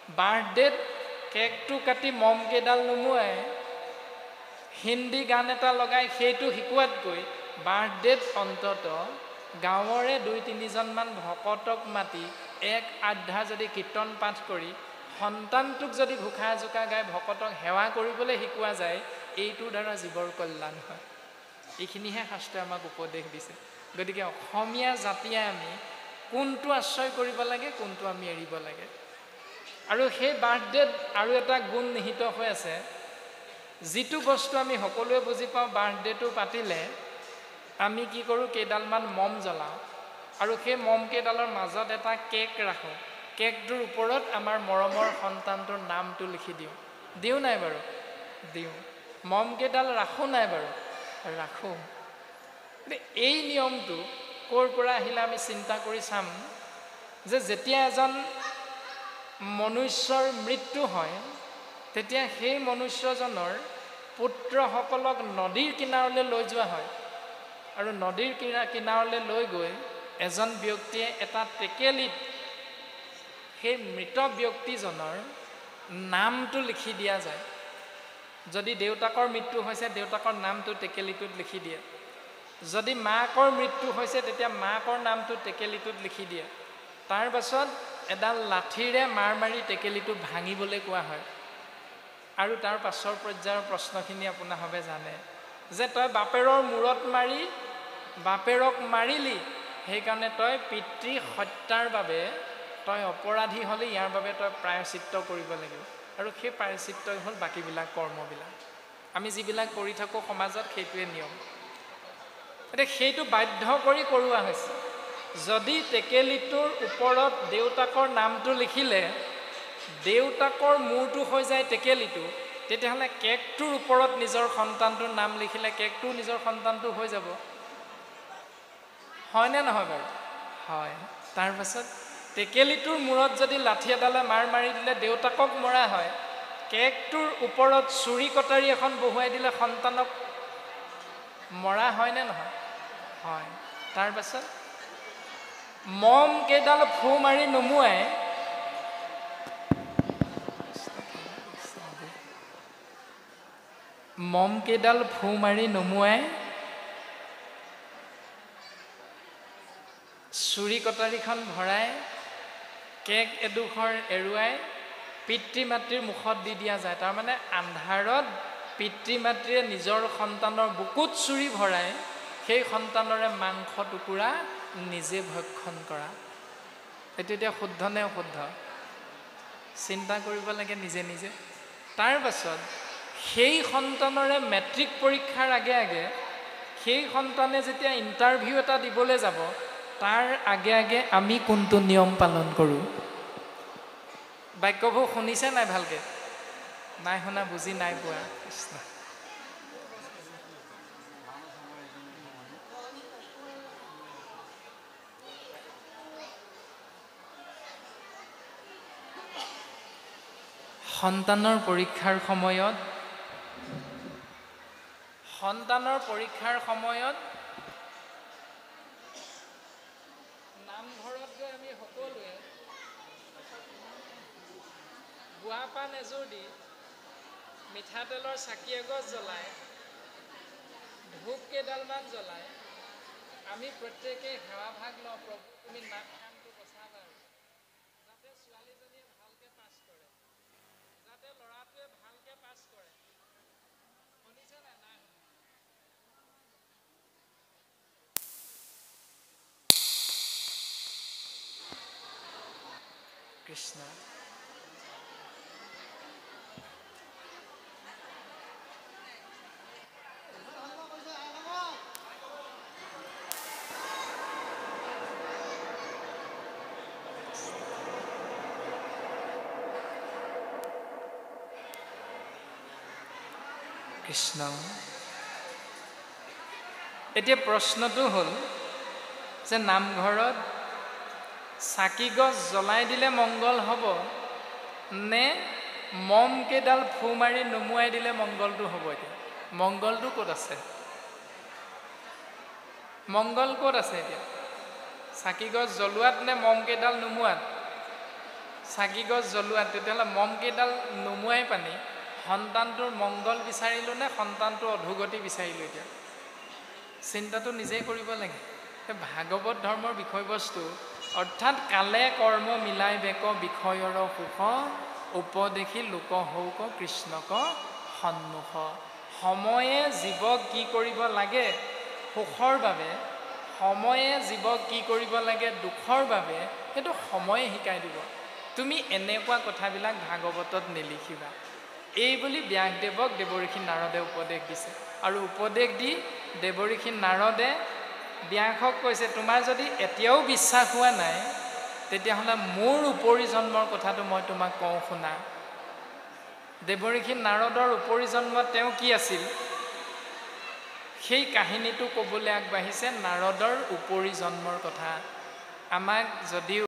বাৰ্থডেত কেকটো কাটি মম কেইডাল নুমুৱাই হিন্দী গান এটা লগাই সেইটো শিকোৱাতকৈ বাৰ্থডেত অন্তত গাঁৱৰে 2-3জনমান ভকতক মাতি এক আধ্যা যদি কীৰ্তন পাঠ কৰি সন্তানটোক যদি ঘোষা জোকা গাই ভকতক সেৱা কৰিবলৈ শিকোৱা যায়, এইটোৰ দ্বাৰা জীৱৰ কল্যাণ হয়। এইখিনিহে শাস্ত্ৰই আমাক উপদেশ দিছে। গতিকে অসমীয়া জাতিয়ে আমি কোনটো আশ্ৰয় কৰিব লাগে, কোনটো আমি এৰিব লাগে। আৰু সেই বাৰ্থডেত আৰু এটা গুণ নিহিত হৈ আছে, যিটো বস্তু আমি সকলোৱে বুজি পাওঁ, বাৰ্থডেটো পাতিলে আমি কি কৰোঁ, কেইডালমান মম জ্বলাওঁ আৰু সেই মম কেইডালৰ মাজত এটা কেক ৰাখোঁ। কেকটোৰ ওপৰত আমাৰ মৰমৰ সন্তানটোৰ নামটো লিখি দিওঁ নাই বাৰু? দিওঁ। মম কেইডাল ৰাখোঁ নাই বাৰু? ৰাখোঁ। এই নিয়মটো ক'ৰ পৰা আহিলে আমি চিন্তা কৰি চাম যে যেতিয়া এজন মনুষ্যৰ মৃত্যু হয়, তেতিয়া সেই মনুষ্যজনৰ পুত্ৰসকলক নদীৰ কিনাৰলৈ লৈ যোৱা হয় আৰু নদীৰ কিনাৰলৈ লৈ গৈ এজন ব্যক্তিয়ে এটা টেকেলিত সেই মৃত ব্যক্তিজনৰ নামটো লিখি দিয়া যায়। যদি দেউতাকৰ মৃত্যু হৈছে, দেউতাকৰ নামটো টেকেলিটোত লিখি দিয়ে। যদি মাকৰ মৃত্যু হৈছে, তেতিয়া মাকৰ নামটো টেকেলিটোত লিখি দিয়ে। তাৰ পাছত এডাল লাঠিৰে মাৰ মাৰি টেকেলিটো ভাঙিবলৈ কোৱা হয়। আৰু তাৰ পাছৰ পৰ্যায়ৰ প্ৰশ্নখিনি আপোনাৰভাৱে জানে যে তই বাপেৰৰ মূৰত মাৰি বাপেৰক মাৰিলি, সেইকাৰণে তই পিতৃ হত্যাৰ বাবে তই অপৰাধী হ'লে ইয়াৰ বাবে তই প্ৰায়শ্চিত্ত কৰিব লাগিব। আৰু সেই প্ৰায়শ্চিত্তই হ'ল বাকীবিলাক কৰ্মবিলাক আমি যিবিলাক কৰি থাকোঁ সমাজত, সেইটোৱে নিয়ম। এতিয়া সেইটো বাধ্য কৰি কৰোৱা হৈছে। যদি টেকেলিটোৰ ওপৰত দেউতাকৰ নামটো লিখিলে দেউতাকৰ মূৰটো হৈ যায় টেকেলিটো, তেতিয়াহ'লে কেকটোৰ ওপৰত নিজৰ সন্তানটোৰ নাম লিখিলে কেকটো নিজৰ সন্তানটো হৈ যাব। হয়নে নহয় বাৰু? হয়। তাৰ পাছত টেকেলিটোৰ মূৰত যদি লাঠি এডালে মাৰ মাৰি দিলে দেউতাকক মৰা হয়, কেকটোৰ ওপৰত চুৰি কটাৰী এখন বহুৱাই দিলে সন্তানক মৰা হয়নে নহয়? হয়। তাৰ পাছত মম কেইডাল ফু মাৰি নুমুৱাই চুৰি কটাৰীখন ভৰাই কেক এডোখৰ এৰুৱাই পিতৃ মাতৃৰ মুখত দি দিয়া যায়। তাৰমানে আন্ধাৰত পিতৃ মাতৃয়ে নিজৰ সন্তানৰ বুকুত চুৰি ভৰাই সেই সন্তানৰে মাংস টুকুৰা নিজে ভক্ষণ কৰা। এইটো এতিয়া শুদ্ধ নে অশুদ্ধ? চিন্তা কৰিব লাগে নিজে নিজে। তাৰ পাছত সেই সন্তানৰে মেট্ৰিক পৰীক্ষাৰ আগে আগে সেই সন্তানে যেতিয়া ইণ্টাৰভিউ এটা দিবলৈ যাব, তাৰ আগে আগে আমি কোনটো নিয়ম পালন কৰোঁ? বাক্যবোৰ শুনিছে নাই ভালকে? নাই শুনা, বুজি নাই পোৱা। সন্তানৰ পৰীক্ষাৰ সময়ত নামঘৰত গৈ আমি সকলোৱে গুৱা পাণ এযোৰ দি মিঠাতেলৰ চাকি এগছ জ্বলাই ধূপ কেইডালমান জ্বলাই আমি প্ৰত্যেকেই সেৱা ভাগ লওঁ। প্ৰভু তুমি নাক কাণটো বচাবা, যাতে ছোৱালীজনীয়ে ভালকে পাছ কৰে, যাতে ল'ৰাটোৱে ভালকে পাছ কৰে। শুনিছে নাই? নাই শুনা। কৃষ্ণ। কৃষ্ণ। এতিয়া প্ৰশ্নটো হ'ল যে নামঘৰত চাকি গছ জ্বলাই দিলে মংগল হ'ব নে মম কেইডাল ফু মাৰি নুমুৱাই দিলে মংগলটো হ'ব? এতিয়া মংগলটো ক'ত আছে? মংগল ক'ত আছে? এতিয়া চাকি গছ জ্বলোৱাত নে মম কেইডাল নুমুৱাত? চাকি গছ জ্বলোৱা, তেতিয়াহ'লে মম কেইডাল নুমুৱাই পানি সন্তানটোৰ মংগল বিচাৰিলোঁ নে সন্তানটোৰ অধোগতি বিচাৰিলোঁ? এতিয়া চিন্তাটো নিজেই কৰিব লাগে। ভাগৱত ধৰ্মৰ বিষয়বস্তু অৰ্থাৎ কালে কৰ্ম মিলাই বেক বিষয়ৰ সুখ উপদেশী লোক হৌক কৃষ্ণক সন্মুখ। সময়ে জীৱক কি কৰিব লাগে সুখৰ বাবে, সময়ে জীৱক কি কৰিব লাগে দুখৰ বাবে, সেইটো সময়ে শিকাই দিব। তুমি এনেকুৱা কথাবিলাক ভাগৱতত নিলিখিবা। এই বুলি ব্যাসদেৱক দেৱঋষি নাৰদে উপদেশ দিছে। আৰু উপদেশ দি দেৱঋষি নাৰদে ব্যাসক কৈছে, তোমাৰ যদি এতিয়াও বিশ্বাস হোৱা নাই তেতিয়াহ'লে মোৰ উপৰি জন্মৰ কথাটো মই তোমাক কওঁ শুনা। দেৱঋষি নাৰদৰ উপৰি জন্মত তেওঁ কি আছিল সেই কাহিনীটো ক'বলৈ আগবাঢ়িছে নাৰদৰ উপৰি জন্মৰ কথা। আমাক যদিও